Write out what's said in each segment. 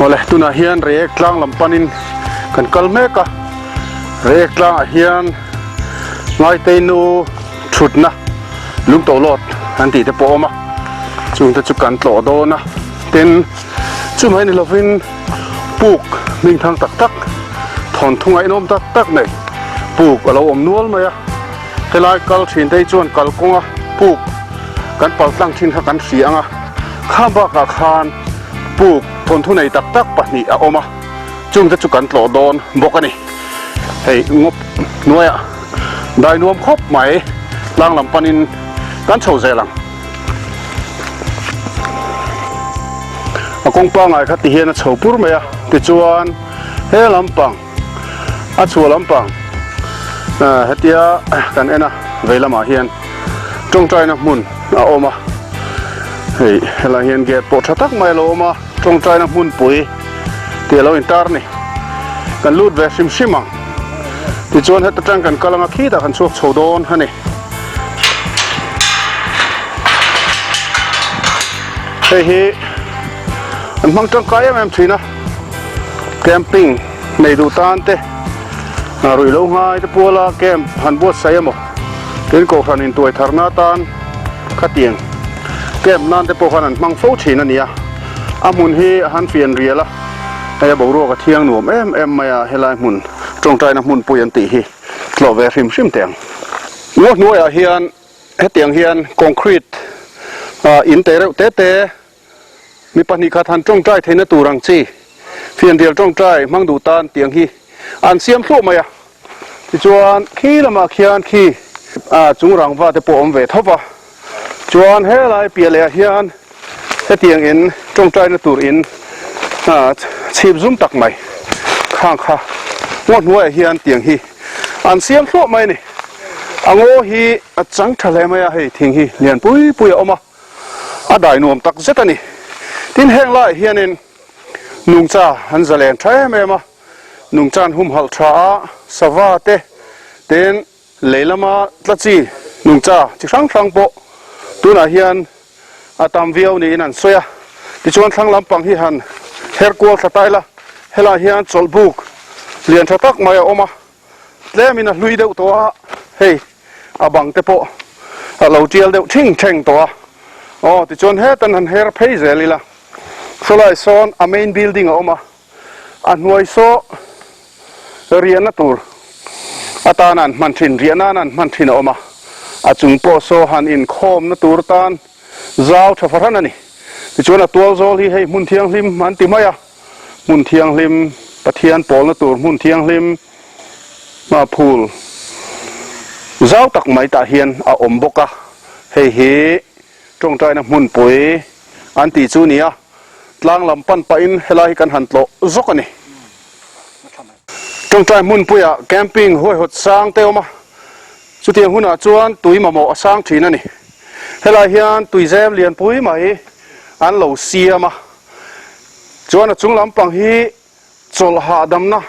ole tuna hian reek tlang lampanin kan kalmeka reek tlang hian ngai teinu thutna lung to lot an ti te po ma chung te chu kan tlo do na ten chu mai ni lovin puk ning thang tak tak thon thungai nom tak tak nei puk alo om nual maya helai kal thin dei chuan kal konga puk kan pal tlang thin kha kan hrianga khamba ka khan puk thon thu nei tak tak pahni a oma chung te chu kan tlo don bokani hei ngop nuaya dai nuam khop mai lang lampanin kan chho zelang akong pa ngai khati hian a chho pur maya ti chuan he lampang a chu lampang hetia kan ena veilama hian tong trai na mun a oma hei hela hian get po thatak mai lo oma tong trai na mun pui ti lo intar ni kan lut ve sim simang ti chuan heta tang kan kalanga khi ta kan chuak chho don hani hei hi an mang tang kai em thina camping nei du tan te rui lo ngai te pola camp han bot sai amo tin ko khan in tuai tharna tan khatiang camp nan te po khan an mang fo thina nia amun hi han fian riala ai bo ro ka thiang nuam em maya helai mun tong trai na mun puyan ti hi tlo ve rim sim teng ngo nuai a hian hetiang hian concrete in te reu te mi pani kha than tong trai theina turang chi fian dial tong trai mang du tan tiang hi an siam thlo maya ti chuan khi lama khian khi chung rangwa te po om ve thopa chuan helai piale hian hetiang in tong trai na tur in chip zum tak mai khang kha ngot nuai hian tiang hi an siam thlo mai ni ango hi a chang thale maya hei thing hi lian pui oma a dai nuam tak zetani tin heng lai hianin nung cha han zalen thae mema nung chan hum hal tha sawa te ten leilama tlachi nung cha chi sang po tuna hian atam viau ni in an soya ti chuan thlang lampang hi han herkol thataila hela hian cholbuk lian thatak mai oma tlemina hlui deuh to hei abang te po a lo tial deuh thing to ti chuan he tan han her phei zelila solai son a main building oma a hnuai so riana tur atanan manthin riananan manthin oma a chung po so han in khom na tur tan zau thafaran ani ti chuan a tual zol hi hei mun thiang hlim man ti maya mun thiang hlim pathian pol na tur mun thiang hlim ma phul zau tak mai ta hian a om boka hei hi tong trai na mun pui an ti chu nia tlang lampan pa in helai kan hantlo zokani tong trai mun puya camping hoi hot sang te oma chutiang huna chuan tui mamo asang thina ni helai hian tui zem lian pui mai an lo siama chuan a chung lampang hi chol ha damna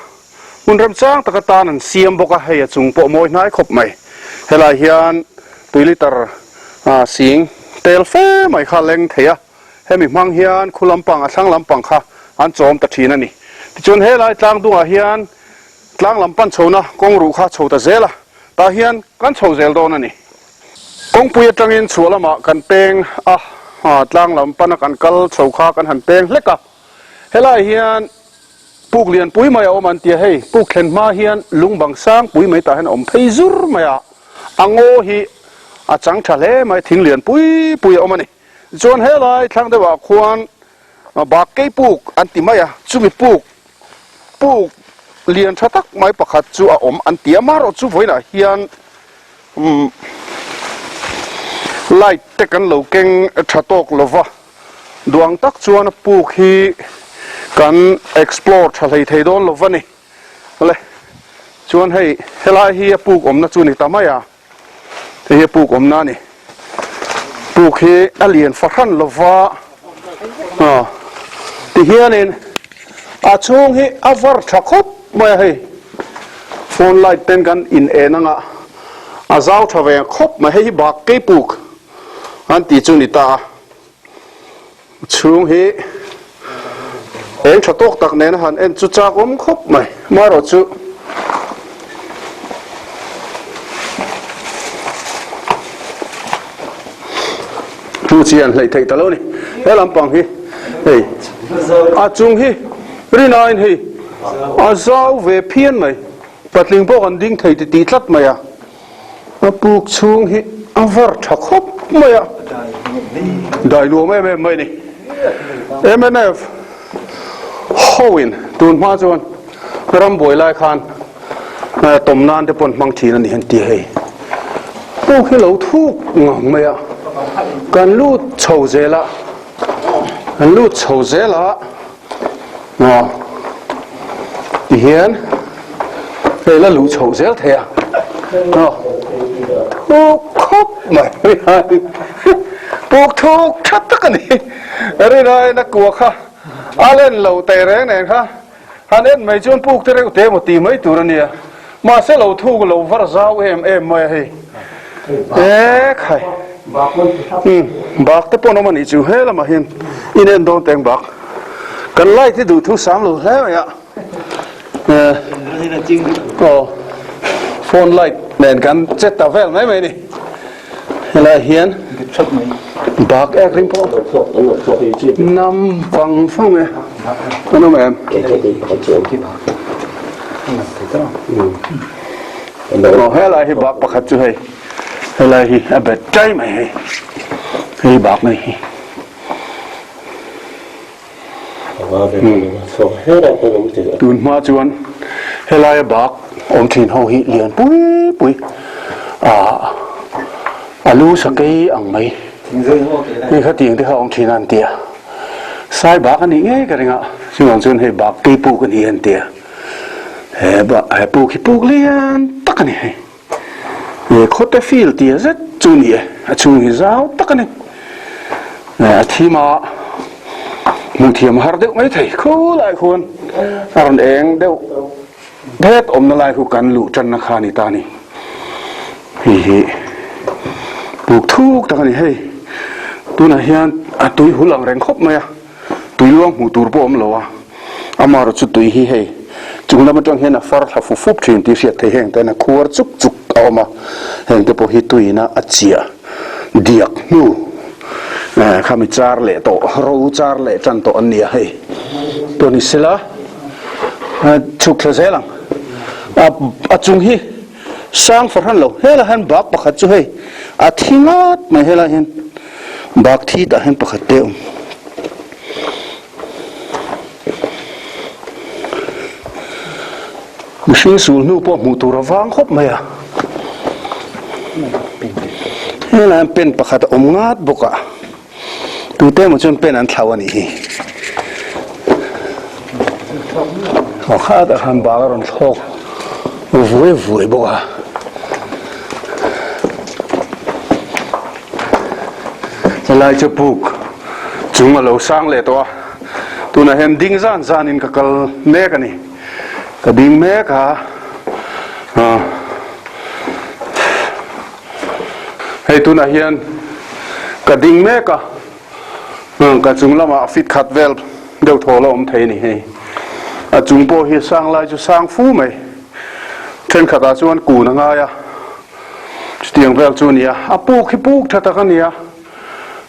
mun ram chang takatan an siam boka hei a chung po moi nai khop mai helai hian tui liter sing tel fe mai kha leng theya hemi mang hian khulampang a thlang lampang kha an chom ta thina ni ti chun helai tlang dunga hian tlang lampan chona kong ru kha chho ta zela ta hian kan chho zel don ani kong puya tangin chualama kan peng tlang lampan kan kal chho kha kan han peng leka helai hian puk lian pui mai om an tia hei puk thlen ma hian lungbang sang pui mai ta han om phei zur maya ango hi a chang thale mai thing lian pui om ani chuan helai thlang dewa khuan ba ke puk an ti maya chumi puk lian thatak mai pakhat chu a om an tia maro chu voina hian light te kan lo keng thatok lova duang tak chuan puk hi kan explore thalei thei don lovani le chuan hei helai hi puk om na chu ni tamaya he puk om na ni puk hi alien fakhan lova ti hianin a chung hi avar thakop mai hei phone light ten kan in enanga azau thave khop ma hei bak ke puk an ti chu ni ta chung hi เอ็นชะตกตักเนนหันเอ็นจุจากอมครบไหมมารถจุผู้เชียนเลยไทยตะลุนี่เฮ้ลำปังฮีเฮ้อาจุงฮีรีนายฮีอาเจ้าเวเพียนไหมปัดลิงพวกอันดิ้งไทยตีตัดไหมอ่ะอาปลูกชุงฮีอาวัดทักครบไหมอ่ะได้รู้ไหมนี่MNF โฮวินตูนมาจวนรำบวยลายคานต้มนานจะปนบางทีนั่นเห็นตีให้พวกที่เราทุกงงไหมอ่ะกันลูดโฉเจละกันลูดโฉเจละเนาะเห็นเฮ้ยแล้วลูดโฉเจลเทียเนาะทุกครบไหมปลูกทุกชัดตะกันนี่อะไรนักกลัวค่ะอาเล่นเหล่าเตะแรงเนี่ยค่ะฮันเอ็นไม่จนปลูกเตะก็เตะหมดตีไม่ตัวเนี่ยมาเสียเหล่าทุกเหล่าฟาร์ซาวเอ็มไม่ให้ใครบักแต่ปนมันอีจูเฮละมาเห็นอินเอ็นโดนแต่งบักกันไล่ที่ดูทุกสามเหล่าแล้วเนี่ยโอ้โฟนไล่แน่นกันเจ็ดตาแฟลไหมนี่อะไรเฮียนบักแอกริมพอนำฟังฟังไหมน้องแอมเราให้อะไรให้บักประคับจุให้อะไรให้อาเบ็ดใจไหมให้บักไหมตูนมาจวนให้อะไรบักอมถิ่นเขาหิเลียนปุ้ยลูสักกี่อังไหมนี่เขาตีงที่เขาองทีนันเตียสายบักอันนี้ไงกันเงาช่วงจนให้บักกี่ปูกันเฮียนเตียให้ปูกี่ปูเลียนตักนี่ให้โคตรฟิลเตียจะจูนี่จูนี่เจ้าตักนี่ที่มามุทีมหาเด็กไม่ไทยคู่หลายคนอารมณ์เองเดี๋ยวเพศอมนลายคู่กันหลุจันนาคานิตานี่ปลูกทุกตะกันนี่ให้ตัวไหนเฮียนตุยหุ่นหลังแรงครบไหมอ่ะตุยล่วงหูตูร์ปอมเหรอวะอามารถจุดตุยให้จุงแล้วมันจังเห็นฟาร์ทฟุบทีนที่เสียเทงแต่น่ะขวดจุกเอามาเห็นแต่พอฮิตุยนะอัจฉริยะเดียกนูข้ามิจาร์เล่โตรู้จาร์เล่จันโตอันเนี้ยให้ตัวนี้เสละชุกเสียหลังจุงฮีสร้างฝรั่งเราเฮล่ะเห็นบักประคัตจุให้ทิ้งอัดไม่เฮล่ะเห็นบักที่ตาเห็นประคัตเดียวมุชินสูนูปอมูตัวระวังครบไหมอ่ะเฮล่ะเป็นประคัตอมงัดบุกอ่ะตัวเต้มันจนเป็นอันเท่านี้เขาข้าแต่หันบักรันโชควุ่ยบุกอ่ะลายจะปลูกจุงมาเราสร้างเลยตัวนั้นเห็นดิ้งจานอินกับกลเมฆนี่กับดิ้งเมฆให้ตัวนั้นเห็นกับดิ้งเมฆกับจุงละมาฟิตขัดเวลเดี๋ยวโทรเราอมเทนี่ให้จุงโปเฮสร้างลายจะสร้างฟูไหมเช่นขัดอาจวนกูนังไงอ่ะเตียงเวลจวนเนี่ยปลูกให้ปลูกทัดกันเนี่ย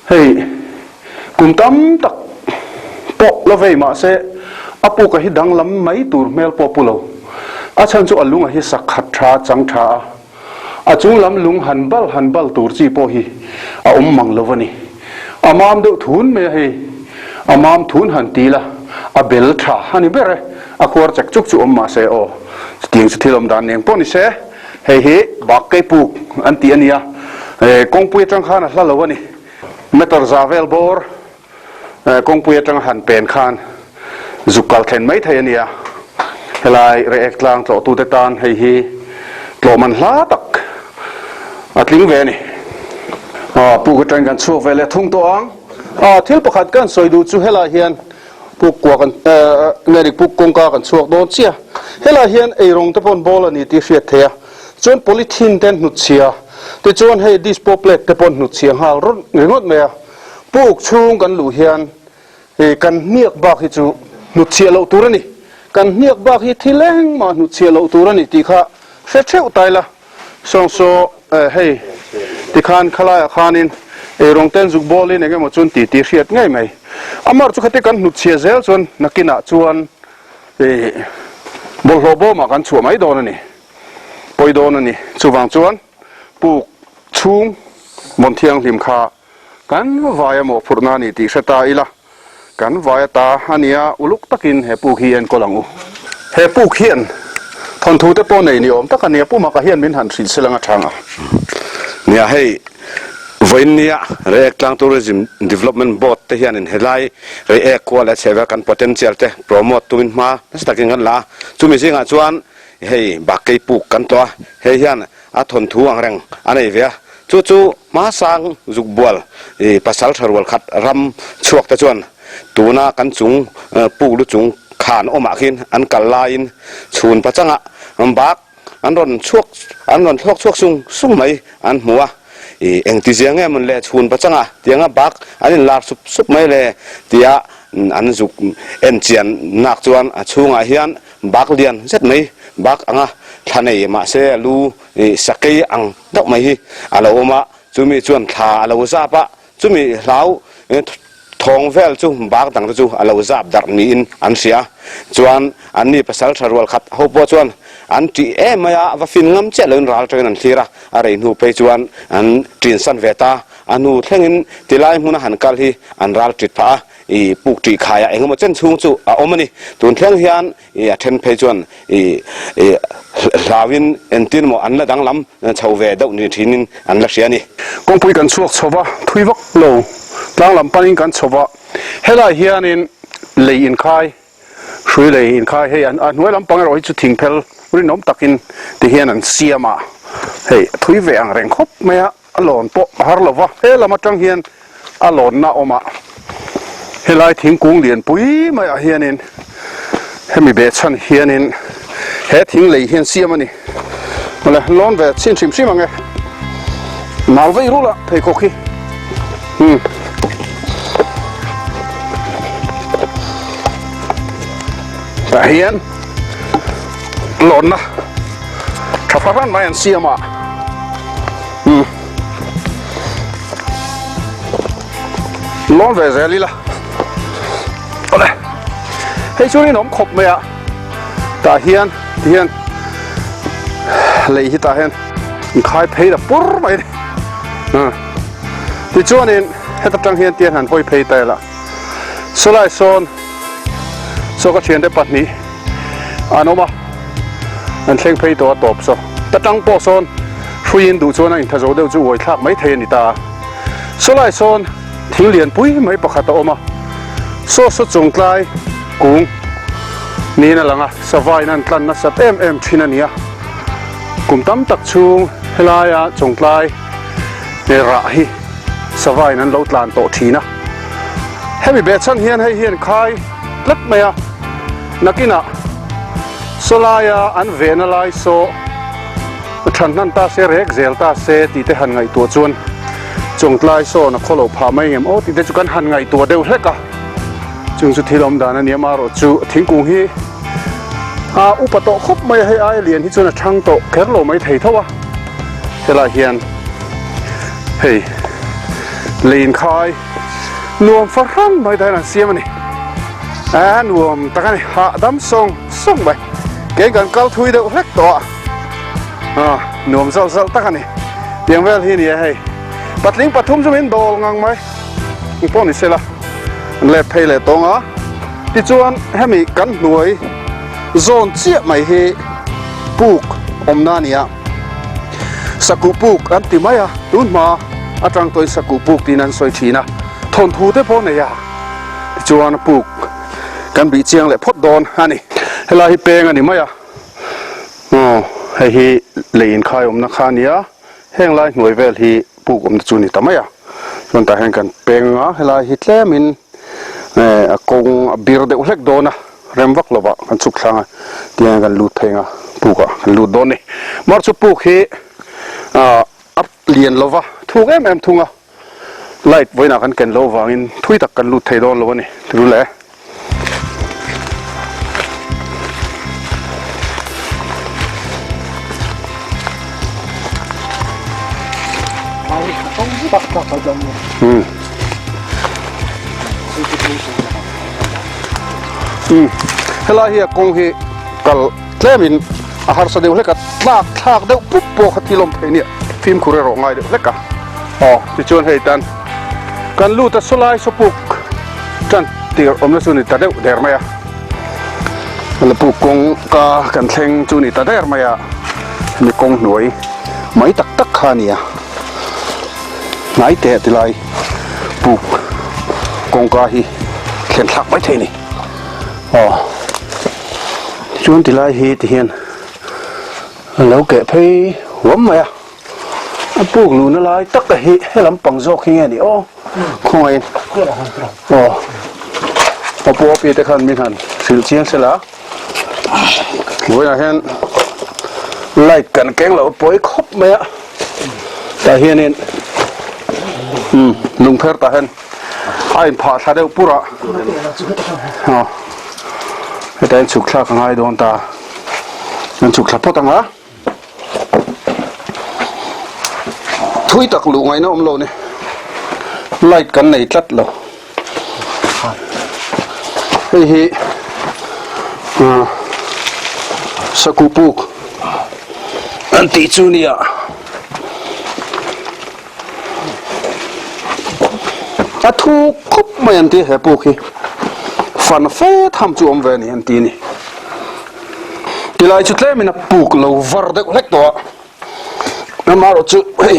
เฮ้ยกุมตั้มตักปอกละเวมาเสอปูกะฮิดังลำไม่ตูร์เมลปอปุโลอาฉันจูอัลลุงฮิสักขัดชาจังชาจุงลำลุงหันบัลตูร์จีปอฮีมังลวนี่มามเดือดทุนเมฮีมามทุนหันตีละเบลชาฮันนี่เบรควอร์จักจุกจูมาเสอเตียงสถิลมดานเองปอนี่เสเฮ้บักไก่ปูกอันตีอันนี้กงปุยจังขานะละลวนี่เมตรซาเวลบอร์กงปุยจังหันเป็นขานจุกกัลเทนไม่เทียนี่เฮลัยเรียกลางตัวตูเตตานให้ตัวมันลาตักลิงเวนี่ปูกจังกันชัวเวลทุ่งตัวที่ประคัดกันสวยดูจูเฮลัยเฮียนปูกว่ากันเมริกปูกงกากันชัวโดนเชียเฮลัยเฮียนไอรงตะพนบอลนี่ที่เสียเทียจนโพลิทินเดนนุเชียแต่จนให้ดิสโพเปลตตะพนนุเชียหารุ่นเงดเมียปลูกชูงกันหลู่เฮียนกันเนียกบักฮิจู นุเชียโลตัวนี่กันเนียกบ้าที่ที่เล่งมานุเชียโลตัวนี่ตีข้าเฟชเชอตายละส่งโซเฮ้ยตีขานขลายขานินรองเต้นจุกบอลนี่ไงมาจนตีเสียดง่ายไหมอามาจุกที่กันนุเชียเซลจนนักกินจวนบอลโลบมากันชัวไม่โดนนี่ปอยโดนนี่สุวรรณจวนปลูกชุ่มบนเทียงริมขากันวายหมอพูนานี่ตีเสตาอีละกันวายตาอันนี้อุลุกตะกินเฮปูเฮียนก็หลังอูเฮปูเฮียนทนทูเตปนในนิยมตะกันเนี่ยปูมากระเฮียนมินหันสิเสลังช่างอ่ะเนี่ยให้วันนี้เรื่องกลางทัวริซึม development board เทียนเฮลัยเรื่องควอลและเชฟกัน potential เตโปรโมทตุมินมาสตักกันละจุมิสิงห์จวนเฮ้บักเกยปูกันตัวเฮียนอาทนทูอังแรงอันนี้เวียจู่ๆมาสังจุกบัวภาษาชาววัลขัดรำชวกตะจวนตัวน่ากันจุงปูลุจุงขานอมาขินอันกัลลายนชูนปัจจังะอันบักอันรอนชวกชวกซุงไหมอันหัวเอ็งที่เสียงเงี้ยมันเลยชูนปัจจังะเตียงบักอันนี้ลาสุบไม่เลยเตียอันจุกเอ็นเจียนนักจวนชูงอาเฮียนบักเลียนเสร็จไหมบักอ่ะท่านไอ้มาเสลูสักเกยอังดอกไม้อาลาโอมาจุมีจวนทาอาลาวซาปะจุมีเหลาทองเวลจูบากต่างจูอาลาวซาบดักมีอินอันเสียจวนอันนี้ภาษาชาววัลขัดเขาบอกจวนอันที่มายาว่าฟินงำเจริญรัลเทนันทีระอะไรนูไปจวนอันจีนสันเวตาอันนูเท่งอินที่ไล่มุนหันกัลฮีอันรัลจิตพาปุกตีขายเองมาเช่นชุงจูอมนี่ตุนเที่ยงเฮียนเทนเพจวนลาวินเอ็นตินโมอันละดังลำชาวเวดนี่ทีนินอันละเสียนี่กงปุยกันสวกชาวะทุยวักโลดังลำปันกันชาวะเฮลาเฮียนินเลยอินคายช่วยเลยอินคายเฮียนหัวลำปังเราจะทิ้งเพลรินอมตักินที่เฮียนันเสียมาเฮ้ทุยเวงแรงคบเมียอลอนโปฮาร์ลวะเฮลามาจังเฮียนอลอนน่าอมาเฮลัยทิ้งกุ้งเลียนปุ้ยไม่เฮียนินเฮมีเบชันเฮียนินเฮทิ้งเลยเฮียนเสียมันนี่มาเลยล้อนเวทชิมมังไงนาลไว้รู้ละเพย์คุกกี้แต่เฮียนหล่นนะถ้าพระนไม่อันเสียมาล้อนเวทเซลีละอะไรให้ช่วยน้องขบไหมอ่ะตาเฮียนเลยที่ตาเฮียนขายเพย์แบบปุ๊บไปที่ช่วงนี้ให้ตัดจังเฮียนเตียนหันห้อยเพย์แต่ละสไลด์โซนก็เชียนได้ปัดนี้อันนู้นมาอันเชิงเพย์ตัวตบโซตัดจังโปโซนช่วยดูช่วงนั้นถ้าเราเดี๋ยวจะไหวทักไม่เทนี่ตาสไลด์โซนทิ้งเหรียญปุ้ยไม่ประคัตออกมาโซ่สุดจงไกลกุ้งนี่นั่นแหละอ่ะสบายนั่นกันนะสัตว์ชินันเนี่ยกุมตั้มตักชูเฮลายะจงไกลในระฮีสบายนั่นเราตลานโตทีนะให้มีเบชันเฮียนให้เฮียนคายลักไหมอ่ะนักกินอ่ะสลายะอันเวนอะไรโซฉันนั่นตาเสเรกเซลตาเซตีเตหันไงตัวจวนจงไกลโซนักขลุ่พาไม่เงี้ยโอ้ตีเตจุกันหันไงตัวเดียวเล็กอ่ะจึงสุดที่ลมดานันเนี่ยมารถจูทิ้งกุ้งฮีอุปโตคบไม่ให้ไอเลียนที่จวนช่างโตแค่โลไม่เท่าเฮลาเฮียนเฮ้ยลีนคายนวมฝรั่งไม่ได้นั่นเสียมันนี่นวมตะกันหาดำส่งไปเก่งกันเกาทุยเดียวเล็กตัวนวมเซลตะกันนี่เตียงเวลที่นี่เฮ้ยปัดลิงปัดทุ่มจะเป็นโดลงังไหมอีพวกนี้เสร็จละเล็บเพลตรงที่จวนให้มีกันหน่วยโซนเจี๊ยไม่ให้ปลูกอมนานี่สกุปลูกอันที่ไม่รุ่นมาอาจารย์ตัวสกุปลูกที่นั่นสวยชีนะทนทูได้พอเนี่ยที่จวนปลูกกันบีเจียงเลยพดโดนอันนี้เวลาให้เปงอันนี้ไม่ให้เลียนคายอมนาคานี่แห้งไรหน่วยเวลที่ปลูกอมจุนี่แต่ไม่ส่วนแต่แห่งกันเปงเวลาฮิตแล้วมินกงบีร์เด็กเล็กโดนเริ่มวักลบกันสุกสังเตียงกันลูดเพงปลูกกันลูดโดนนี่มาร์ชปลูกให้อัพเลียนลบถูกทุ่งไล่ไว้หนักกันเกินลบอินทุยตักกันลูดเทโดนลบนี่รู้แล้ว ต้องปักเขาจมเนี่ย เฮลาเฮียกงฮีกัลเล่มินอาหารสเดียวเล็กลากทากเดียวปุ๊บโปขัดที่ลมเพเนี่ยฟิล์มคุเรโรง่ายเดียวเล็กอ๋อที่ชวนให้ตันกันลู่แต่สลายสปุกจันตีอมเลสุนิตาเดียวเดิร์มาแล้วปุกกงกากันเทงจูนิตาเดิร์มามีกงหน่วยไม่ตักขานี่ไหนเตะที่ไรปุกกงกาฮีเขียนทักไว้เทนี่อ๋อชวนที่ไรฮีที่เห็นแล้วแกไปหัวมาปุกลูนอะไรตักแต่ฮีให้ลำปังโจกยังไงดิโอ้คงเองอ๋อพอปัวปีแต่ขันมีหันสิลเชียงเสร็จแล้วหัวเห็นไล่กันแกงเราปล่อยครบไหมอะแต่เฮียนี่ลุงเพิร์ตาเห็นไอ้ผ่าทาเดียวปุ๊ระอ๋อแต่ฉุกละข้างไอ้โดนตามันฉุกละพอตั้งละทุยตักลุงไอ้น้องเราเนี่ยไล่กันในจัดเราเฮ้ยสกูปุกอันติจูเนียอะทุกคบไม่อันที่เหปุกฮีฟันเฟ่ทำจูอมเวนี่อันที่นี่ที่ไรจุดเล่มินะปุกเราวาร์เด็กเล็กตัวน้ำมาเราจุเฮ้ย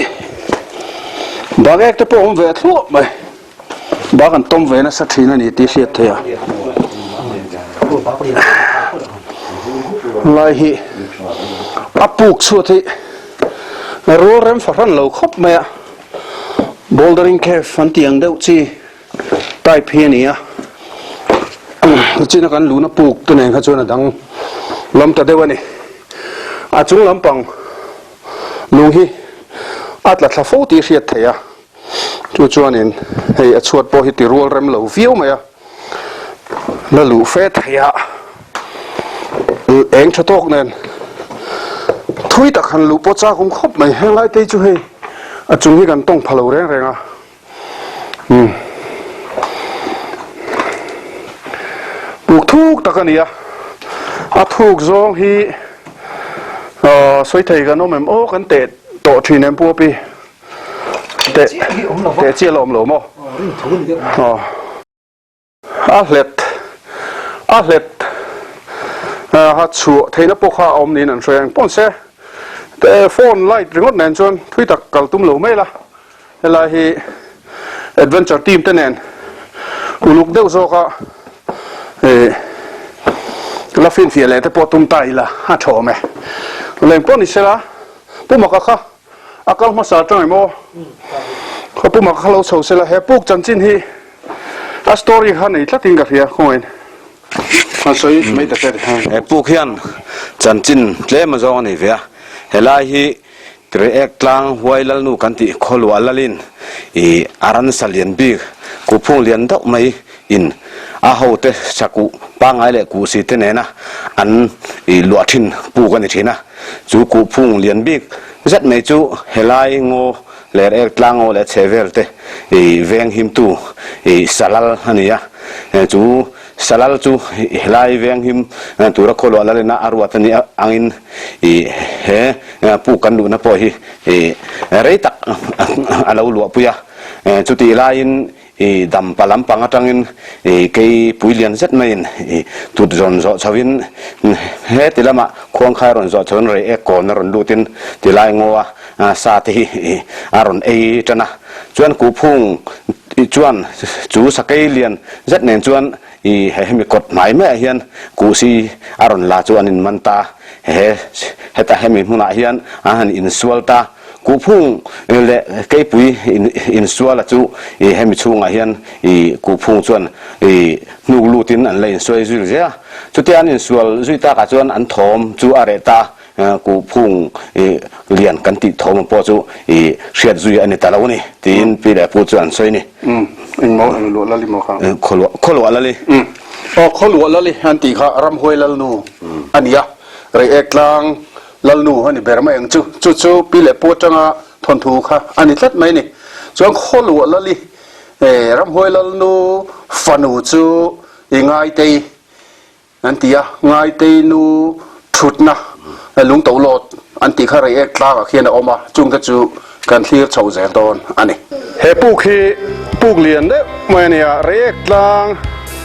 บางแอกจะปอมเวทลั่วไหมบางกันต้มเวนะสักทีนั่นนี่ที่เสียเทียไล่ฮีอับปุกสุดที่รู้เรื่องฝรั่งเราคบไหมอะบอลเดอริงแค่ฟันเตียงเดียวจีใต้เพียนี่อะจีนักการรู้นะปุกตัวไหนเขาชวนดังลำตัดเดียวนี่อาจุงลำปังลุงฮีอัดละทัฟฟูตีเสียเทียชวนนี่ให้ชวดพอฮิติรัวเริ่มเหลาฟิวไหมอะแล้วหลูเฟสเทียเองชะตกนั่นทุยตะขันลูปจ้าคงครบไหมให้ไล่เตจูให้อาจุงให้กันต้องพะโล้แรงอ่ะปลูกทุกตะกันเนี่ยอาทุกซองฮีสวยไทยกันน้องแม่โอ้กันเตะโตทีน้ำปัวปีเตะเจี๊ยลมหลมอ๋ออาเล็ดฮัดชัวเทนปกข้าอมนี่นั่นเสียงป้อนเสแต่โฟนไล่ถึงรถแนนชวนทุยตักกัลตุ้มหลูไม่ละเวลาฮีแอดเวนเจอร์ทีมเต้นแนนอุลุกเดวโซก็ลาฟินเฟียเลยแต่ปวดตุ้มไตละฮัดโฉมเล่นป้อนนี่เสละปุ๊บมาค่ะอาการมาสาจังไงโมเขาปุ๊บมาค่ะเราโฉเสละเฮปุ๊กจันจินฮีอัสตอรี่ฮันนี่ละติงกับเฮียคงเองมันสวยไม่แต่เปุกเฮียนจันจินเล่มาจองนี่เวียเฮลาฮีตรีเอกกลางหวยลนูกันติขลวลลินอารันสเลียนบีกูพงเลียนดอกไม่อินอาหูเตชักุปังไอเล่กูสิเตเนนะอันลวดทินปูกันทีนะจูกูพงเลียนบีจัดไม่จูเฮลายงอเลเอกกลางงอเลเชเวลเตเวงหิมตูสลัลฮันยาจูselalu tu helai veng him tu ra kholo ala na arwat ni angin he pu kan du na po hi rei tak ala lu puya chu ti lain dam palam pangatangin ke puilian zet main tu jon zo chawin he tilama khong khai ron zo chon re e kon ron lutin tilai ngowa sa ti aron e tana chuan ku phung chuan chu sakai lian zet nen chuan he mi kot mai me hian ku si aron la chuan in manta he heta hemi huna hian han in sualta ku phung le ke pui in suala chu hemi chunga hian ku phung chuan nu lutin an lein soi zul ja chu tian in sual zuita ka chuan an thom chu areta ku phung lian kan ti thom po chu riat zui ani talawni tin pi le pu chuan soi ni in mo in lo la li mo kha kholo ala li kholo la li han ti kha ram hoi lal nu ania re eklang lal nu hani berma eng chu pi le po changa ทนถูค่ะอันนี้ทัดไหมนี่ช่วงโคลวละลิรำหวยละนูฟันูจูยังไงตีอันตีอะไงตีนูชุดนะลุงเต่าโลดอันตีข้าไรเอกลากเขียนออกมาจุงกระจูกันเทียบเฉาแสงตอนอันนี้เฮปูคีปูเลียนเด้เมื่อเนี่ยเรียกลาง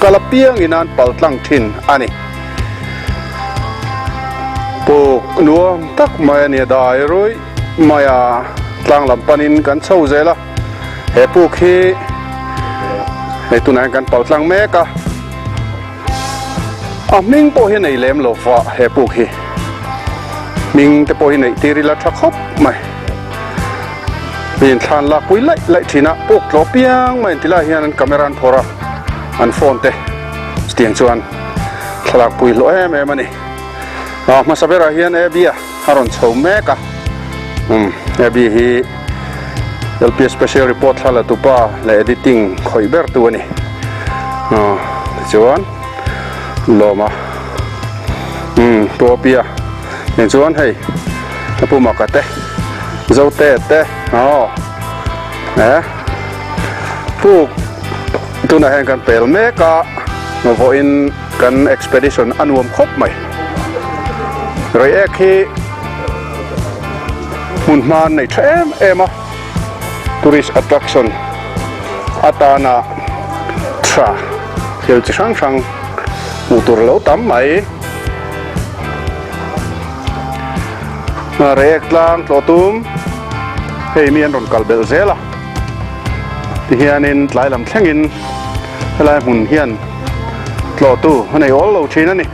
กะละเปียงอีนันเป่าตั้งทินอันนี้ปูนัวตักเมื่อเนี่ยได้รู้เมื่อตั้งลำปนินกันเฉาเจละเฮปูคีเฮตุนันกันเป่าตั้งเมกะมิงโปเห็นไอเล่มโลฟ้าเฮปูคีมิงแต่โปเห็นไอตีริลาทักคบไหมเป็นทานลักปุยไล่ทีน่ะปุ๊กโลเปียงไม่ทีละเฮียนันกล้องรันพอระอันโฟนเตสเตียงชวนทลักปุยโลมันนี่มาสับเวลาเฮียนเอบีฮารอนชาวเมกะเอบีฮีเดลพีสเปเชียลรีพอร์ตฮาลาตุปาและเอดิติ้งคอยเบิร์ตัวนี่ชวนโลมาตัวเปียเนี่ยชวนให้ผู้มากระเตะเจ้าเตะผู้ตัวนั้นกันเปลเมกะมาพออินกันเอ็กซ์เพดิชันอันวมครบไหมรายเอกที่มุนมาในเอ็มทัวริสต์แอทแทคชั่นอัตานาทราเที่ยวจะช่างมุตุรเลวตั้มไหมเรียกลางตัวตุ้มให้มีอันรอนกัลเบลเซล่ะที่เฮียนินหลายลำแข่งอินหลายหุ่นเฮียนตัวตู้ในโอลโลชีนั่นนี่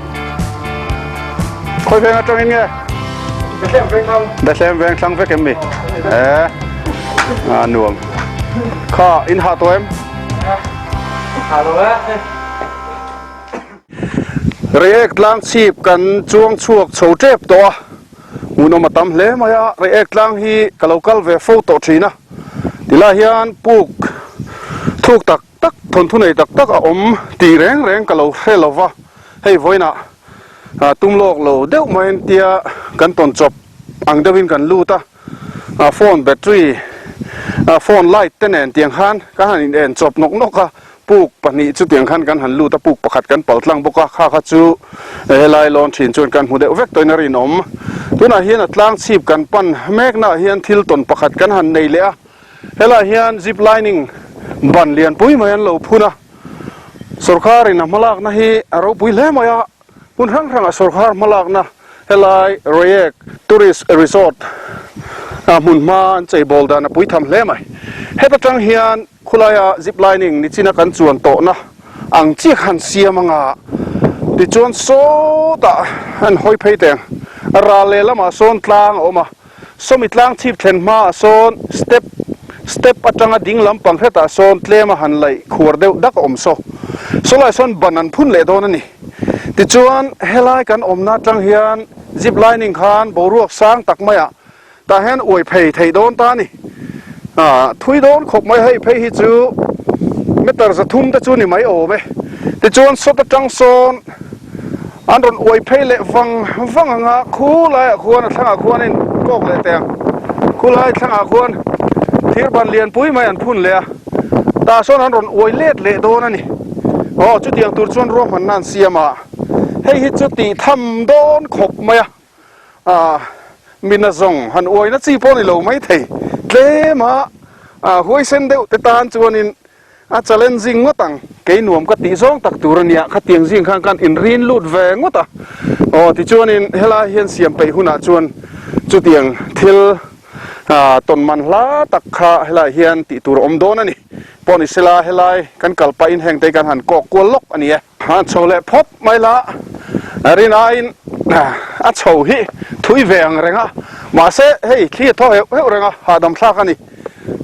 คอยเพลงจังอินไงได้แซมเพลงคลังเฟกเอ็มบีหน่วมข้าอินหาตัวเอ็มเรียกลางชีพกันจวงชวกโฉเจ็บตัวมุนอมาตำเล่มายาเรียกลางฮีกะเลากัลเวฟโฟโตชีนะดิลาฮิอันปุกทุกตักทนทุนไอตักตีแรงกะเลาเฮลวะให้ไว้นะตุ้มโลกเราเดี๋ยวมาเห็นเตียกันตอนจบอังเดวินกันลูตาโฟนแบตเตอรี่โฟนไลท์เต้นเตียงฮันกันหันเอ็นจบนกปุกปนิจุเตียงฮันกันหันลูตาปุกประคัดกันเป่าตลังบุกข้าขัดจูไลลอนชินชวนกันหูเดวเวกตัวนารีนอมตัวน่ะเฮียนตลังชีพกันปั้นแมกน่ะเฮียนทิลตนประคัดกันหันในเลี้ยเฮลาเฮียนซิปไลนิ่งบันเลียนปุยมายันเหลาพูนะสุรคารินะมาลากนะฮีเราปุยเล่มายาปุ่นทั้งสุรคารมาลากนะเฮลาเรียกทัวริสต์รีสอร์ทมุนมาใจบอลดานะปุยทำเล่ไหมเฮตจังเฮียนคุลายซิปไลนิ่งนี่จีนักกันจวนโตนะอังจีขันเสียมังะดิจวนโซตาอันหอยเพย์เตงราเลละมาโซนตลางออกมาสมิตลางทิพย์เทนมาโซนสเต็ปอัจังดิ่งลำปังเฮตาโซนเตลมาหันไหลขวดเดียวดักอมโซลายโซนบันนันพุ่นเลโดนั่นนี่ดิจวนเฮลายกันอมนาจังเฮียนซิปไลนิ่งคานบรวกสร้างตักไม่อะแต่เห็นอวยเพย์ไทยโดนตานี่ทุยโดนขบไม่ให้เพย์ฮิจูไม่แต่จะทุ่มแต่จูนี่ไม่โอ้ไหมดิจวนสดจังโซนอันรอนอวยเพย์เละฟังหางคูไล่ควรทั้งควรนี่ก็เลยแต่คูไล่ทั้งควรที่บันเลียนปุ้ยไม่อันพุ่นเลยตาโซนอันรอนอวยเละโดนนั่นนี่จุดเดียงตัวชวนรวมมันนั่นเสียมาให้ฮิจุติทำโดนขบไม่มินาซงหันอวยนัดซีพอนี่เราไม่เทเลมาห้วยเส้นเดียวแต่ตาจวนนินเจริญจิงว่าตังเกยหนุ่มก็ตีซองตักตัวเนี่ยขัดเตียงจิงข้างกันอินรินลูดแวงว่าตาที่จวนนินเฮลาเฮียนเสียมไปหุ่นจวนจุดเตียงทิลต้นมันลาตักขาเฮลาเฮียนติตัวอมโดนั่นนี่ปอนิสลาเฮลากันกัลไปอินแห่งใจกันหันกอกกวนลกอันนี้หันโชว์เล่พบไม่ละรินาอินโชว์ฮิทุยแวงเรงะมาเซ่เฮ้ยขี้ท้อเฮ้ยเรงะหาดำซากันนี่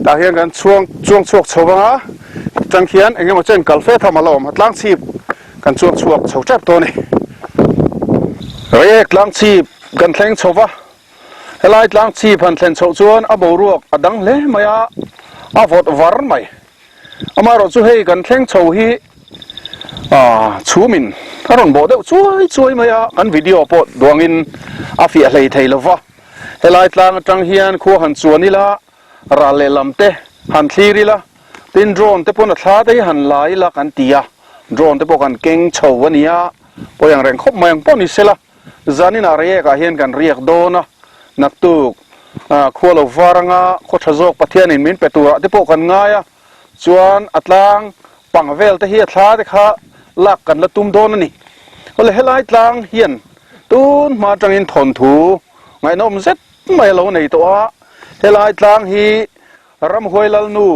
แต่เฮียนกันช่วงโชว์บ้างจังเขียนเองมาเช่นกัลเฟ่ทำมาลอมล้างชีพกันช่วงโชว์เจ็บตัวนี่เรียกล้างชีพกันแทงโชว์วะเฮลายล้างชีพพันแทงโชว์ชวนอบรวกดังเล่มายาฟอดวาร์ไหมมารถช่วยกันแทงโชว์ฮีชูมินถ้าเราบอกได้ช่วยมายากันวิดีโอปอดดวงอินอาฟิอะไรไทยละวะเฮลายล้างจังเฮียนคู่หันส่วนนี่ละ ra le lam te han thiri la tin drone te pon a thla te han lai la kan tia drone te po kan keng chho wania po yang reng khop mayang pon isela zanin a re ka hian kan riak dona naktuk khwalo waranga khothazok pathian in min petura te po kan ngaya chuan atlang pangvel te hi thla te kha lak kan la tum don ani ole helai tlang hian tun ma tangin thon thu ngai nom zet mai lo nei to a helai tlang hi ram hoilal nu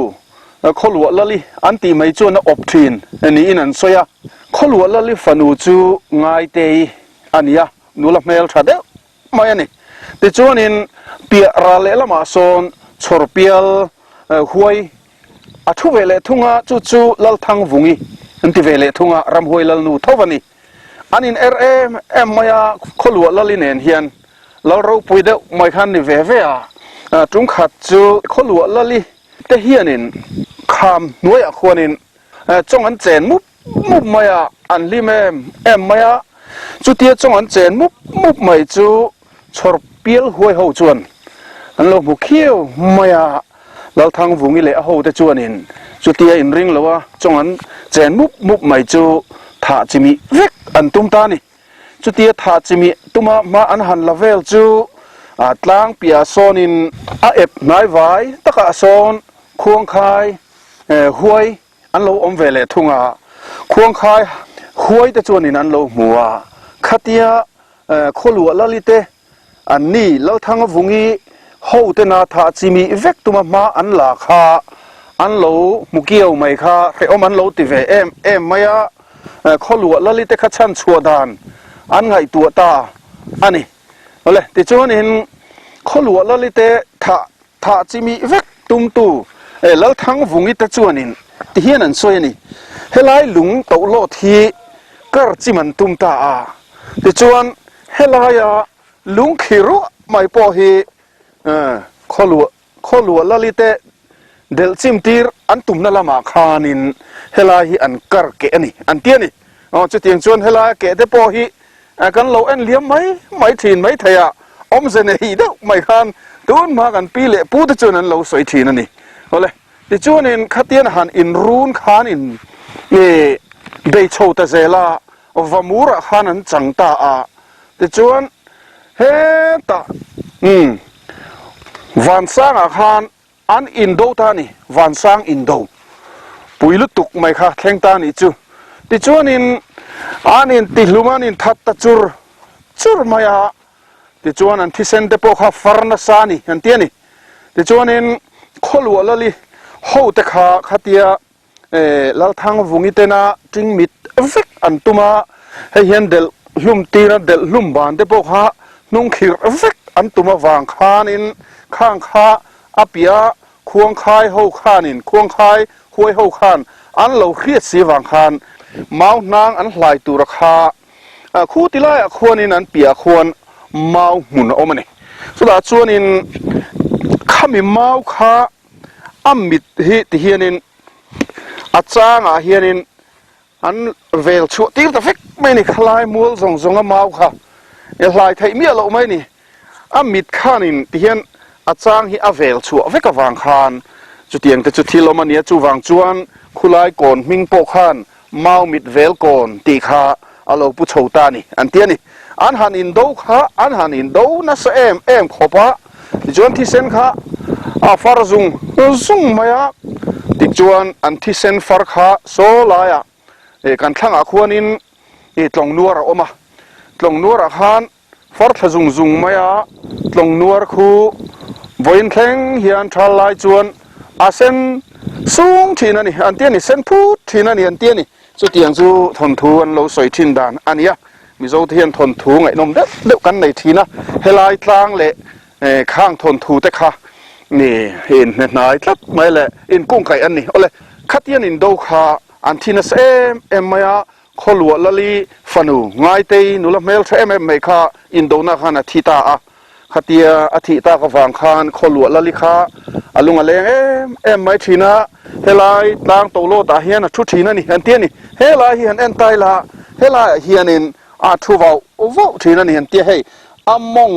kholwa lali anti mai chu na opthin ani in an soya kholwa lali fanu chu ngai te ania nula mel thade mai ani te chuan in pia ra le lama son chorpial huai athu vele thunga chu chu lal thang vungi anti vele thunga ram hoilal nu thowani anin em maya kholwa lali nen hian lo ro puide mai khan ni ve ve a tung khat chu kholwa lali te hianin kham nuai a khwanin chong an chen mup maya an lim em maya chu tia chong an chen mup mai chu chor piel huai ho chuan an lo mu khieu maya lal thang vungi le a ho te chuanin chu tia in ring lowa chong an chen mup mai chu tha chimi vek an tum ta ni chu tia tha chimi tuma ma an han lavel chu tlang pia sonin a ep nai vai taka son khuang khai huai an lo om vele thunga khuang khai huai te chuanin an lo muwa khatia kholua lalite an ni lo thang vungi ho te na tha chimi vek tuma ma an la kha an lo mukiau mai kha re om an lo ti ve em maya kholua lalite kha chan chuadan an ngai tu ta ani ole ti chuan in kholua lalite tha chimi vek tum tu lal thang vungi ta chuan in ti hian an soi ni helai lung to lo thi kar chiman tum ta a ti chuan helaya lung khiru mai po hi kholua lalite del chim tir an tum na lama khanin helai hi an kar ke ani an ti ani chu tiang chuan helai ke te po hi kan lo en liam mai thin mai thaya om zene hi do mai khan tun ma kan pi le pu te chuan an lo soi thin ani ole ti chuan in khatian han in run khan in be chho ta zela vamura khan an changta a ti chuan he ta van sang a khan an in do ta ni van sang in do puilu tuk mai kha thleng ta ni chu ti chuan in anin ti hluman in that ta chur maya ti chuan an thisen te po kha farna sa ni an ti ani ti chuan in kholwa lali ho te kha khatia lal thang vungi te na ting mit vek an tuma he hian del hlum tira del hlum ban te po kha nung khir vek an tuma wang khan in khang kha apia khuang khai ho khan in khuang khai huai ho khan an lo khiat si wang khan mau nang an hlai tu ra kha khu tilai a khon in an pia khon mau mun omani so da chuan in khami mau kha amit hi ti hianin achang a hianin an vel chu tir ta fek mai ni khlai mul zong zong a mau kha e hlai thai mi lo mai ni amit khanin ti hian achang hi a vel chu vek a wang khan chu tiang te chu thilomania chu wang chuan khulai kon ming po khan mau mit vel kon ti kha alo pu chho ta ni an ti ani an han in do kha an han in do na sa em khopa chuan thi sen kha a far zung maya ti chuan an thi sen far kha so laya kan thlang a khuan in tlong nuar a oma tlong nuar a khan far thla zung maya tlong nuar khu voin thleng hian thal lai chuan a sen sung thina ni an ti ani sen phut thina ni an ti ani chu tiang chu thon thu an lo soi thin dan ania mi zo thian thon thu ngai nom de kan nei thina helai tlang le khang thon thu te kha ni hin nai tlat mai le in kung kai an ni ole khatian in do kha an thina em maya kholwa lali fanu ngai te nula mel tha em mai kha in do na khana thita a khatia athi ta ka wang khan kholwa lali kha alunga leng em mai thina helai tlang to lo ta hian a thu thina ni an ti ni helai hian en tai la helai hian in a thu vau vo thina ni an ti hei among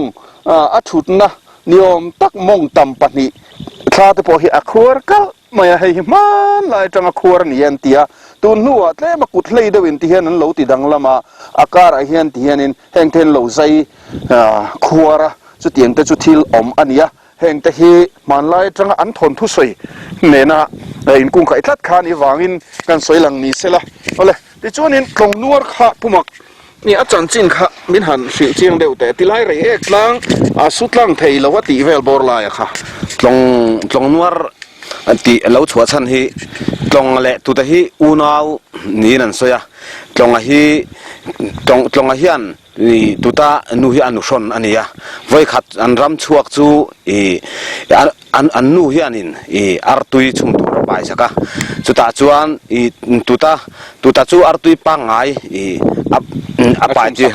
a thut na นิยมตักมงตำปนิชาติพอหิอาครัวก็ไม่ให้มันลายจังอาครัวนี่ยันตียตุนหัวเล่มากุดเลยเดวินที่เห็นนั้นเหลาติดังละมาอากาศเห็นที่เห็นนินแห่งเทนเหลาใจครัวระจุดเตียงแต่จุดที่อมอันนี้แห่งแต่ฮีมันลายจังอันทนทุสวยเนี่ยนะอินกุ้งไก่ทัดคานี่วางอินกันสวยหลังนี้เสียละเอาเลยที่จวนนินกลงนัวข้าผู้มักนี่อาจารย์จินค่ะมินหันเสียงเจียงเดียวแต่ที่ไล่เรียกลังสุดลังเทยละว่าตีเวลบอร์ลายค่ะตรงนัวตีเราชัวชันฮีตรงแหละตัวที่อูนาวนี่นั่นสวยตรงฮีตรงฮีอันนี่ตัวตานูฮีอันุชนอันนี้อะไว้ขัดอันรำชวกจูอันนูฮีอันนี้อาร์ตุยชุมตัวไปสักะจุดตาจวนตัวตาจูอาร์ตุยปังไงapa aja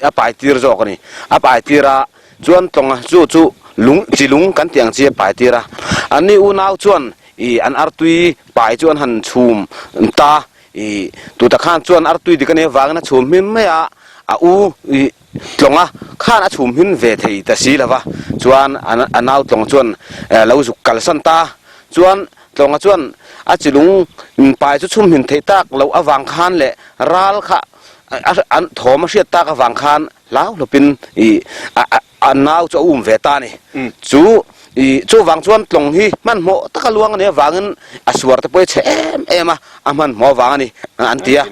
apa tir jo ko ni apa tira chuan tonga chu lung chilung kan tiang che pai tira ani unau chuan an artui pai chuan han chum ta tu ta khan chuan artui di kan e wang na chum him me a u tlonga khan a chum hin ve thei ta si lawa chuan anau tlong chuan lo zu kal san ta chuan tlonga chuan a chilung pai chu chum hin thei tak lo awang khan le ral kha an thoma sia ta ka wang khan lao lopin an nau cho ve ta ni chu wang chuan tlong hi man mo ta ka luang ne wangin aswar te poi che ema aman mo wang ni an tia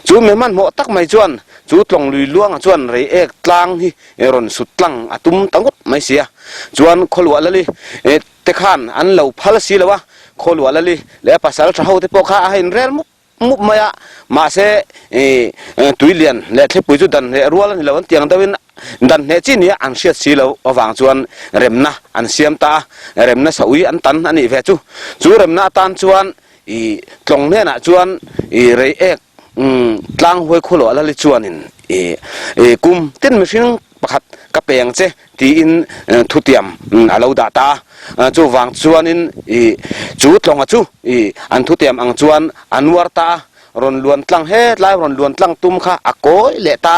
chu me man mo tak mai chuan chu tlong lui luang chuan rei ek tlang hi ron sut tlang atum tangut mai sia chuan kholwa lali te khan an lo phal si lawa kholwa lali le pasal tha ho te po kha hin relมุมายมาเสตุยเลียนและที่ปุยจุดันเรัวแล้วนี่เราเตียงตะวินดันเนจินี่อันเสียสีเราวางจวนเร็มนะอันเสียมตาเร็มนะสอุยอันตันอันนี้เวจูเร็มนะตันจวนตรงเนี่ยนะจวนเรยเอกกลางห้วยโคโลแล้วลิจวนินกุมเต้นมิชิงประคัดกระเปียงเจที่อินทุเตียมเราดาตาจูวางจวนอินจูตรงจูอันทุเตียมอังจวนอันวัรตารอนล้วนตลังเฮ็ดไล่รอนล้วนตลังตุ้มค่ะอโกยเลตา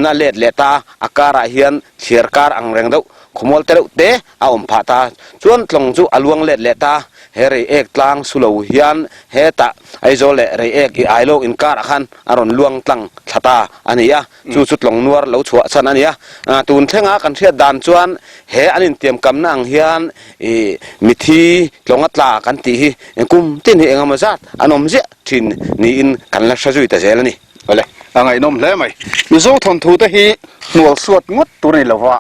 น่าเล็ดเลตาอาการะเฮียนเชียร์การอังแรงเดาขมวลเตลเตะเอาอมผาตาจวนตรงจูอลวงเล็ดเลตาเฮรีเอกตลังสุโลเฮียนเฮตาไอโซเลเรเอกไอโลอินการะขันอารอนลวงตลังชะตาอันนี้อะจูสุดลงนัวเหลาชัวสันอันนี้อะตูนเทงากันเชียดานจวนเฮอันนี้เตรียมกำนังเฮียนมิธีลงอัตลากันตีกุมตินเฮงามาจัดอันอมเจทินนี่อินกันลักษณะจุยแต่เจลนี่เอาเลยอังไงนมเลยไหมมิโซทนทูตะฮีหนวลสวดงดตัวนี้ละวะ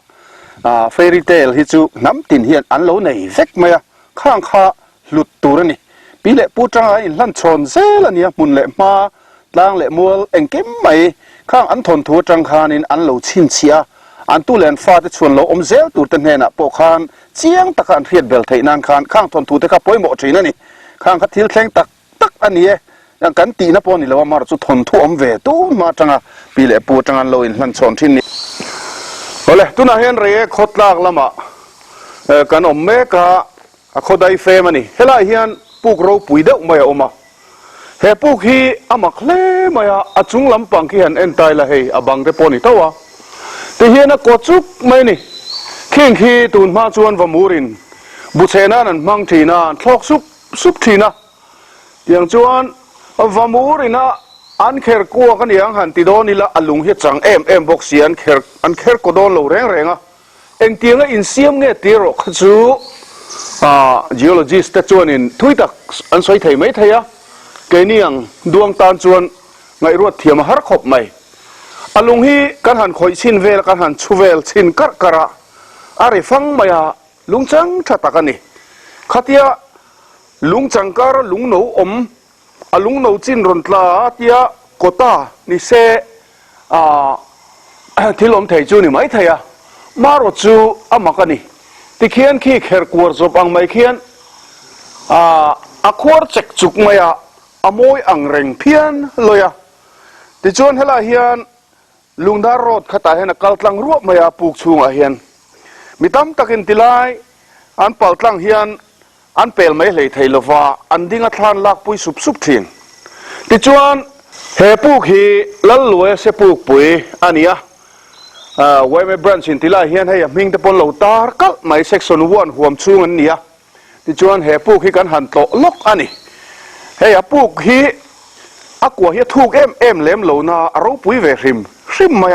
เฟรีเทลฮิจูน้ำตินเฮียนอันเหลาในเซ็กไหมอะข้างข้าหลุดตัวนี่ปีเละปูจังไอ้ลั่นชนเซละเนี่ยมุนเละมาลางเละมัวเอ็งเก็มไหมข้างอันทนทูจังคานินอันเหลาชินเชียอันตู้แลนฟ้าจะชวนเราอมเซลตูตันเฮน่ะปกคานเจียงตะการเพียดเบลไทยนานคานข้างทนทูตะกับป่วยหมดจีนั่นนี่ข้างคัดทิลแข่งตักอันนี้อย่างกันตีนะปอนี่เราว่ามาจุดทนทุ่มเวตู้มาจังอะปีเละปูจังอันเราอินลั่นชนที่นี่เอาเลยตุน่าเห็นเรื่องขดลากละมากันอมเมกะขดไอเฟมันนี่เฮล่าเฮียนปุกเราปุ๋ยเด็กไม่เอามาเฮปุกฮีอามักเล่ไม่อาจุงลำปังขี้เห็นเอ็นตายละเฮอบังเตปอนี่เท่าแต่เฮียนกอดจุกไม่นี่เข่งขี้ตูนมาจวนวมูรินบุเชน่านั่นมังทีน่าทอกซุปทีน่าอย่างจวนวมูรินน่ะอันเคร์กัวกันอย่างหันติโดนี่ละอลุงเฮจังเอ็มบอกเสียนอันเคร์กโดนเราแรงอ่ะเอ็งเตียงอินเซียมเนี่ยตีรกจูgeologist แต่จวนนี่ทุยตักอันสวยไทยไม่ไทยอ่ะเกนี่ยังดวงตาจวนไงรวดเทียมหาขบไหมอลุงฮีกันหันคอยชินเวลกันหันชูเวลชินกัดกระอะไรฟังไหมอ่ะลุงจังชัดตะกันนี่ขัดยาลุงจังการลุงหนูอมลุงหนูจินรอนตลาเตียโกตานี่เซที่ลมไทยจูนี่ไม่ไทยอ่ะมารถจูอามากันนี่ที่เขียนขี้เขรกวดจบอังไม่เขียนควรเจ็กจุกไม่อะมวยอังเร่งเพียนเลยอะที่จวนเฮลาเฮียนลุงดารถขตาเห็นกัลตังรวบไม่ปลูกชูงเฮียนมีตั้มตะกินติไลอันเป่าตังเฮียนอันเปลไม่เลยไทยลว่าอันดิ้งทานลักปุยสุบทิ้งที่จวนเฮปลูกฮีลัลลวยเสปลูกปุยอันนี้ ไว้ไม่บรันสินติลาเฮียนให้มิงตะปนเหล่าตาก็ไม่เซ็กซ์นวนห่วมชูงันเนี่ยที่ชวนเฮปูขี้กันหันโตลกอันนี้เฮียปูขี้อักว่าเฮียถูกเอ็มเล็มเหล่านารู้ปุ้ยเวริมมา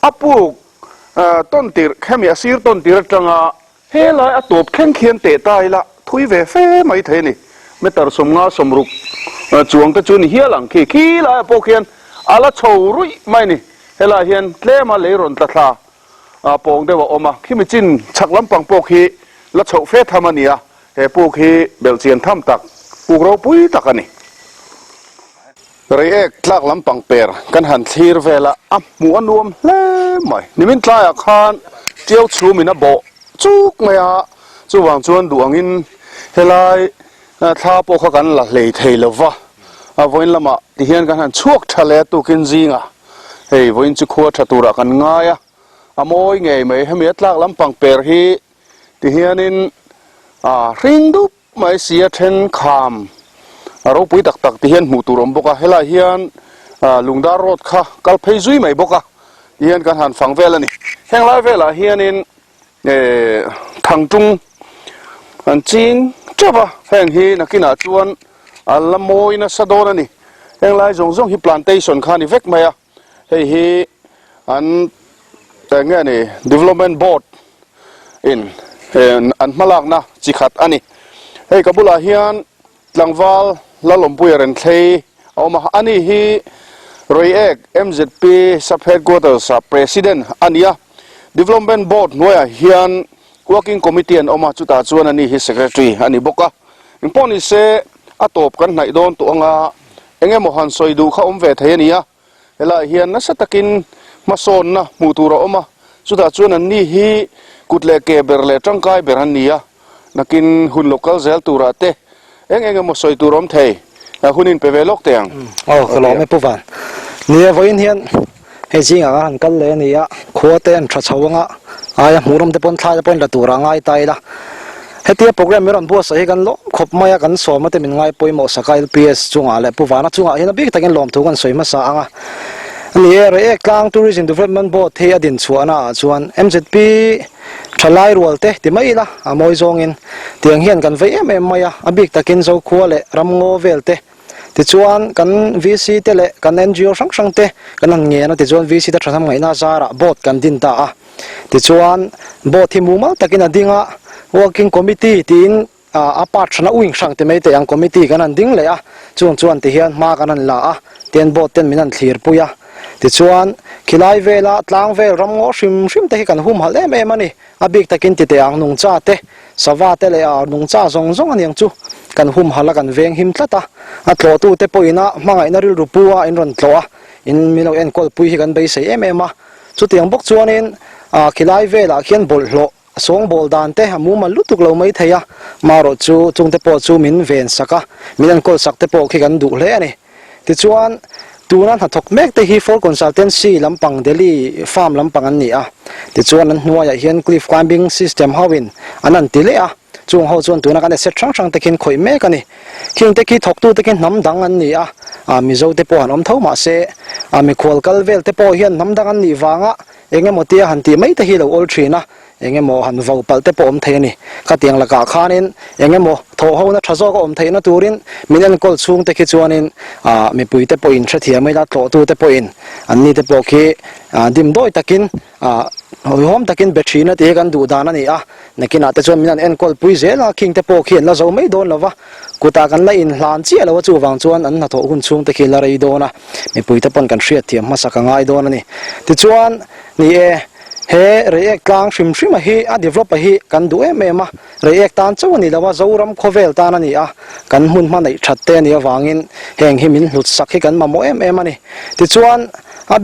อัปูต้นตีร์แค่มีอาศิรต้นตีร์จังเฮลายตัวแข็งเขียนเตะตายละทุยเวเฟ่ไม่เท่นี่ไม่ตัดสมงาสมรุกจวงตะจุนเฮียหลังขี้ลายพวกเฮียนอาละโชรุยไม่นี่เฮลายเฮียนเล่มาเลยรอนตะทาปองได้ว่าออกมาขี้ไม่จินชักลำปังพวกขี้ละโชเฟธรรมเนียเฮพวกขี้เบลเซียนทำตักพวกเราปุ้ยตักกันนี่เรียกลักลำปังเปรกันหันทีร์เวละอับหมูนวมเล่ไม่นี่มินทลายอาคารเจียวชูมินะโบจุกไม่จูวางจวนดวงอินเฮลายท้าปกกันละเลยเทลวะวันละมาที่เห็นกันหันช่วงทะเลตุกินจิงเฮ้ยวันจุขวดทัตุระกันง่ายมวยไงไม่ให้มีลักลำปังเปรฮีที่เห็นริงดุไม่เสียเทนคามเราปุยตักที่เห็นหมูตุรมบกเฮลายเห็นลุงดารถค่ะกัลเพย์ซุยไม่บกที่เห็นกันหันฝังเวลนี่แห่งไรเวลาเห็นทางจุงอันจริงจ้าปะแห่งฮีนักกินอาชวนอัลละโมยนะสะโดนนี่แห่งไรจงฮี plantation ข้านี่เวกไหมเฮ้ยฮีอันแต่เงี้ยนี่ development board อันมาลากนะจิขัดอันนี้เฮ้ยกับบุลาเฮียนหลังวาลละลมปุยเรนเทเอามาอันนี้ฮีรอยเอก MZP sub headquarters president อันนี้development board หน่วยเฮียน working committee อันออกมาจุดตาจวนอันนี้ his secretary อันนี้บอกว่าอินพอนี่เสอตบกันไหนโดนตัวงาเองโมหันซอยดูเขาเวทเฮียนี่เวลาเฮียนนัสตะกินมาโซนนะมูตูรอมาจุดตาจวนอันนี้ฮีกุดเลเกเบรเลจังกายเบรันนี่นักินหุ่น local เซลตูระเตเองโมซอยตูรอมเทหุ่นอินเปเวลกเตียงโอ้ก็ลองไม่ปุ๊บวันนี่วันเฮียนเฮจิงหันกันเลยนี่ขวดเต็นชัดชาวงหมูรมเตปนทายเตปนละตัวร่างไอตายละเฮตีโปรแกรมมีรันบัวใส่กันล้มขบมากันสวมมาเต็มง่ายปอยหมดสกายพีเอสจุงอะไรปุ๊บวันจุงเห็นบิ๊กตะกันล้มถูกกันสวยมาสางนี่เรื่องกลางทัวริซึมดีเวล็อปเมนต์บอร์ดเฮียดินชวนชวน MZP ชลายรัวเตะที่ไม่ละมวยจงอินเตียงเฮียนกันไว้ไม่บิ๊กตะกินโซ่ขวดเลยรำงอเวลเตะที่ชวนกัน VC เตะเลยกัน NGO สังเตะกันนั่นเงี้ยนะที่ชวน VC จะทำไงน่าจะระบอดกันดินตาที่ชวนบอดที่มูมาตะกินดิ่งworking committee ที่อาพาร์ตชนะวิ่งสังเตะไม่เตะยัง committee กันนั่นดิ่งเลยชวนที่เฮียนมากันนั่นละเตียนบอดเตียนมินันเคลียร์ปุยที่ชวนขีไลเวลาตลางเวลรำงอชิมเตะกันหุ่มหัลเล่เมมันนี่บิ๊กตะกินติเตะยังนุ่งจ้าเตะสวัสดิ์เลยนุ่งจ้าซงอันยังจูกันหุ่มหัลกันเวงหิมตละตาโหลตู้เตะปุยนะมังไงนาริรูปัวอินรันโหลอินมิโลเอ็นกอลปุยกันไปเสียมาจุดยังบกชวนอินขีไลเวลาเขียนบอลโหลสองบอลดานเตะมูมันลุตุกเราไม่เทียมารถจูจงเตะปอจูมินเวนสักมินันกอลสักเตะปอขี้กันดูเลยนี่ที่ชวนตัวนั้นถกเมกเตฮีฟอร์คอนซัลเทนซีลำปังเดลี่ฟาร์มลำปังอันนี้ที่ชวนนั้นนัวอย่างเห็นคลิฟคลายบิงซิสเต็มฮาวินอันนั้นติเลยจงเขาชวนตัวนั้นกันเสร็จช่างตะกินข่อยเมกันนี่คิงตะกี้ถกตัวตะกินน้ำดังอันนี้มีโจเตปอหันอมเท้ามาเสมีควอลกัลเวลเตปอเห็นน้ำดังอันนี้วางเองหมดที่หันตีไม่ตะฮีเราออลทรีนะเองหมดหันวาวปัลเตปอมเทนี่ก็เตียงละกาขานินเองหมดทอเขานะทศก็อมเทนะตูรินมีนั่นก็ช่วงตะกี้ชวนินมีปุยเตปออินเสียไม่ละโตตัวเตปออินอันนี้เตปอคีดิมโดยตะกินหอมตะกินเบชีนะที่กันดูดานะนี่นักกินอาจจะชวนมีนั่นเอ็นกอลปุยเซลคิงเตปอเขียนแล้วเราไม่โดนแล้ววะกูตากันละอินหลานเจียแล้วว่าจูวางชวนอันนั้นทอหุ่นช่วงตะกี้ละไรโดนะมีปุยเตปอนกันเสียเทียมมาสักง่ายโดนนี่ที่ชวนนี่เฮเรียกกลางชิมมาฮีdevelopฮีกันดูมาเรียกตานเจ้านี่แล้วว่าจะรำโคเวลตานันนี่กันหุ่นมันในชัดเตนี่วางินแห่งหิมินหลุดสักให้กันมาโมมันนี่ที่ชวน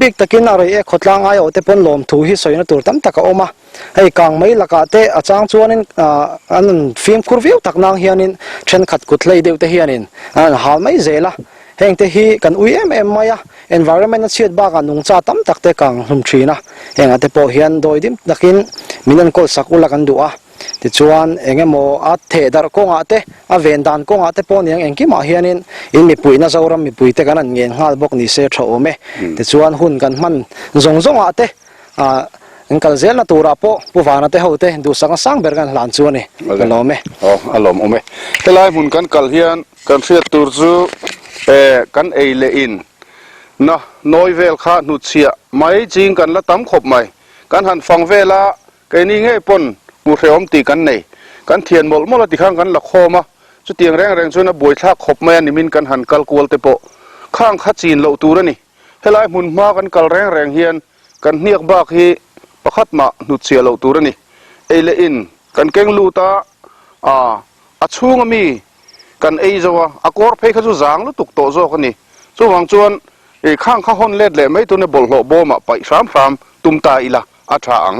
บิ๊กตะกินอะไรขดลางไอโอเตปนลมถูหิสอยนะตัวตั้มตะกอมาให้กลางไม่ละกาเตอาจารย์ชวนอันนั้นฟิล์มคูร์วิวตักนางเฮียนินเช่นขัดกุดเลยเดียวเตเฮียนินหาไม่เจละแห่งเตฮีกันมายenvironment นั้นเชียดบ้ากันนุ่งจ้าตั้มตักเตกังหุ่มชีนะแห่งอัตโปเฮียนโดยดิมตะกินมินันก็สักุลกันดูที่ชวนเองโมเทดารกงเตเวนดานกงเตปอนยังกี่มาเฮียนินอินมีปุยน่าจะรำมีปุยเตกันนั่นเงี้ยงาบกนิเสชโอเมที่ชวนหุ่นกันมันจงเต in kal zel na tura po puwana te hote du sang bergan lan chu ni kalome alom ome helai mun kan kal hian kan ria tur chu kan eile in na noi vel kha nu chia mai jing kan la tam khop mai kan han fang vela ke ni nge pon mu hreom ti kan nei kan thian mol mol ti khang kan la khoma chu tiang reng chu na boi thla khop mai ani min kan han kal kual te po khang kha chin lo tur ani helai mun ma kan kal reng hian kan hniak bak hi pakhat ma nu chia lo tur ani eile in kan keng lu ta a chunga mi kan ei zawa akor phei kha chu zang lu tuk to zo khani chu wang chuan khang kha hon let le mai tu ne bol hlo bo ma pai ram tum ta ila a tha ang